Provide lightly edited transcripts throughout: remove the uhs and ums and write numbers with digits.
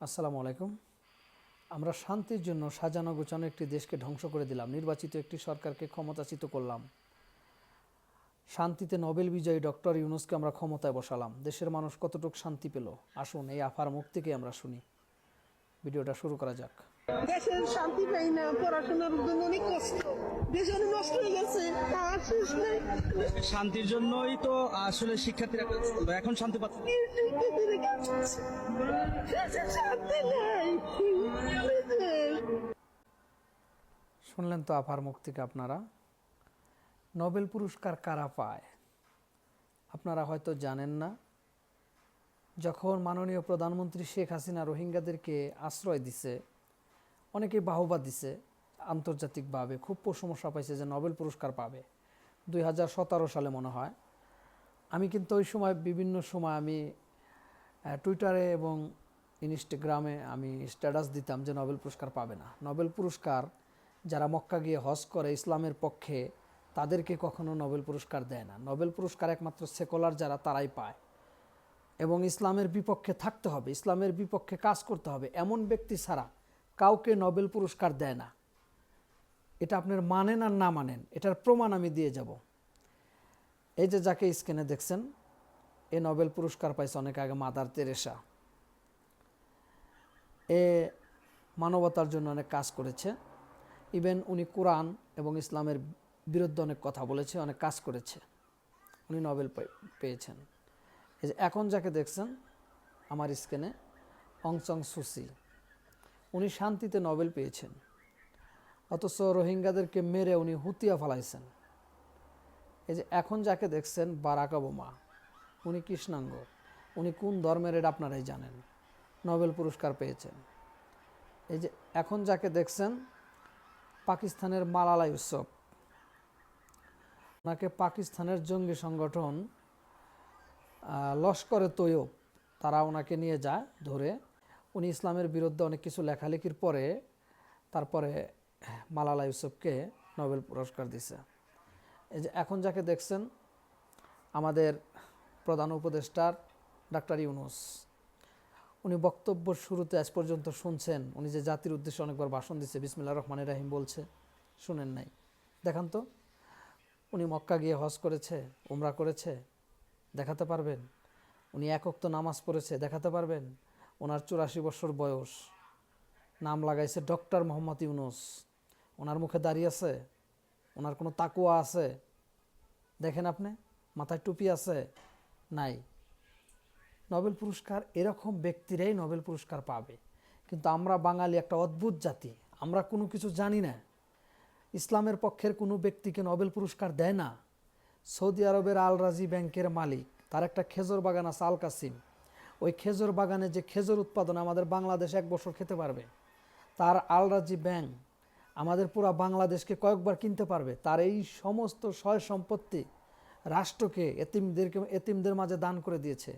আসসালামু আলাইকুম। আমরা শান্তির জন্য সাজানো গোছানো একটি দেশকে ধ্বংস করে দিলাম, নির্বাচিত একটি সরকারকে ক্ষমতাচ্যুত করলাম, শান্তিতে নোবেল বিজয়ী ডক্টর ইউনূসকে আমরা ক্ষমতায় বসালাম। দেশের মানুষ কতটুকু শান্তি পেল, আসুন এই আফার মুখ থেকে আমরা শুনি। ভিডিওটা শুরু করা যাক। দেশের শান্তি পাই না, পড়াশোনার জন্য অনেক কষ্ট, দেশ অনেক নষ্ট হয়ে গেছে, আর শেষ নেই। শান্তির জন্যই তো আসলে শিক্ষার্থীরা এখন শান্তি পাচ্ছে। শান্তি নাই। শুনলেন তো আফার মুখ থেকে আপনারা। নোবেল পুরস্কার কারা পায় আপনারা হয়তো জানেন না। যখন মাননীয় প্রধানমন্ত্রী শেখ হাসিনা রোহিঙ্গাদেরকে আশ্রয় দিছে, অনেকেই বাহবা দিছে, আন্তর্জাতিকভাবে খুব প্রশংসা পাইছে যে নোবেল পুরস্কার পাবে 2017 সালে মনে হয়। আমি কিন্তু ওই সময় বিভিন্ন সময় আমি টুইটারে এবং ইনস্টাগ্রামে আমি স্ট্যাটাস দিতাম যে নোবেল পুরস্কার পাবে না। নোবেল পুরস্কার যারা মক্কা গিয়ে হজ করে ইসলামের পক্ষে, তাদেরকে কখনো নোবেল পুরস্কার দেয় না। নোবেল পুরস্কার একমাত্র সেকুলার যারা, তারাই পায়। এবং ইসলামের বিপক্ষে থাকতে হবে, ইসলামের বিপক্ষে কাজ করতে হবে, এমন ব্যক্তি ছাড়া কাউকে নোবেল পুরস্কার দেয় না। এটা আপনার মানেন আর না মানেন, এটার প্রমাণ আমি দিয়ে যাব। এই যে যাকে স্ক্রিনে দেখছেন, এ নোবেল পুরস্কার পাইছে অনেক আগে, মাদার তেরেসা। এ মানবতার জন্য অনেক কাজ করেছে। ইভেন উনি কোরআন এবং ইসলামের বিরুদ্ধে অনেক কথা বলেছে, অনেক কাজ করেছে, উনি নোবেল পেয়েছেন। এই যে এখন যাকে দেখছেন আমার স্ক্রিনে, অং সান সু চি, উনি শান্তিতে নোবেল পেয়েছেন, অথচ রোহিঙ্গাদেরকে মেরে উনি হুতিয়া ফেলাইছেন। এই যে এখন যাকে দেখছেন বারাক ওবামা, উনি কৃষ্ণাঙ্গ, উনি কোন ধর্মের এটা আপনারাই জানেন, নোবেল পুরস্কার পেয়েছেন। এই যে এখন যাকে দেখছেন পাকিস্তানের মালালা ইউসুফ, ওনাকে পাকিস্তানের জঙ্গি সংগঠন লস্করে তৈয়ব তারা ওনাকে নিয়ে যায় ধরে। উনি ইসলামের বিরুদ্ধে অনেক কিছু লেখালেখির পরে তারপরে মালালা ইউসুফকে নোবেল পুরস্কার দিছে। এই যে এখন যাকে দেখছেন আমাদের প্রধান উপদেষ্টার ডাক্তার ইউনূস, উনি বক্তব্য শুরুতে আজ পর্যন্ত শুনছেন, উনি যে জাতির উদ্দেশ্যে অনেকবার ভাষণ দিচ্ছে, বিসমিল্লাহির রহমানির রহিম বলছে, শুনেন নাই? দেখান তো, উনি মক্কা গিয়ে হজ করেছে, উমরা করেছে, দেখাতে পারবেন? উনি এক ওয়াক্ত নামাজ পড়েছে, দেখাতে পারবেন? ওনার 84 বছর বয়স, নাম লাগাইছে ডক্টর মোহাম্মদ ইউনূস, ওনার মুখে দাঁড়িয়ে আছে? ওনার কোনো তাকুয়া আছে? দেখেন আপনি, মাথায় টুপি আছে? নাই। নোবেল পুরস্কার এরকম ব্যক্তিরাই নোবেল পুরস্কার পাবে। কিন্তু আমরা বাঙালি একটা অদ্ভুত জাতি, আমরা কোনো কিছু জানি না। ইসলামের পক্ষের কোনো ব্যক্তিকে নোবেল পুরস্কার দেয় না। সৌদি আরবের আল রাজি ব্যাংকের মালিক, তার একটা খেজুর বাগান আছে আল কাসিম, ওই খেজুর বাগানে যে খেজুর উৎপাদন আমাদের বাংলাদেশ 1 বছর খেতে পারবে, তার আল রাজি ব্যাংক আমাদের পুরো বাংলাদেশকে কয়েকবার কিনতে পারবে। তার এই সমস্ত সয় সম্পত্তি রাষ্ট্রকে, এতিমদের মাঝে দান করে দিয়েছে।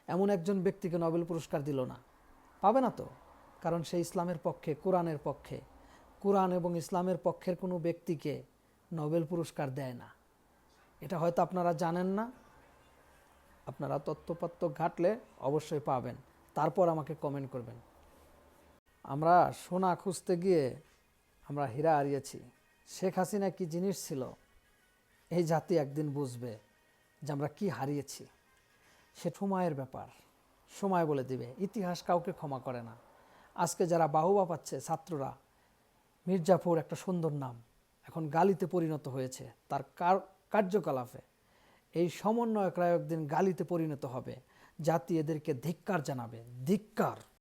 এমন একজন ব্যক্তিকে নোবেল পুরস্কার দিল না, পাবে না তো, কারণ সে ইসলামের পক্ষে, কোরআনের পক্ষে। কোরআন এবং ইসলামের পক্ষের কোনো ব্যক্তিকে নোবেল পুরস্কার দেয় না। এটা হয়তো আপনারা জানেন না, আপনারা তথ্যপত্র ঘাটলে অবশ্যই পাবেন, তারপর আমাকে কমেন্ট করবেন। আমরা সোনা খুঁজতে গিয়ে আমরা হীরা হারিয়েছি। শেখ হাসিনা কি জিনিস ছিল, এই জাতি একদিন বুঝবে যে আমরা কি হারিয়েছি। সে সময়ের ব্যাপার, সময় বলে দিবে। ইতিহাস কাউকে ক্ষমা করে না। আজকে যারা বাহুবা পাচ্ছে ছাত্ররা, মির্জাফর একটা সুন্দর নাম, এখন গালিতে পরিণত হয়েছে তার কার্যকলাপে। এই সমন্বয়করা একদিন গালিতে পরিণত হবে, জাতি এদেরকে ধিক্কার জানাবে, ধিক্কার।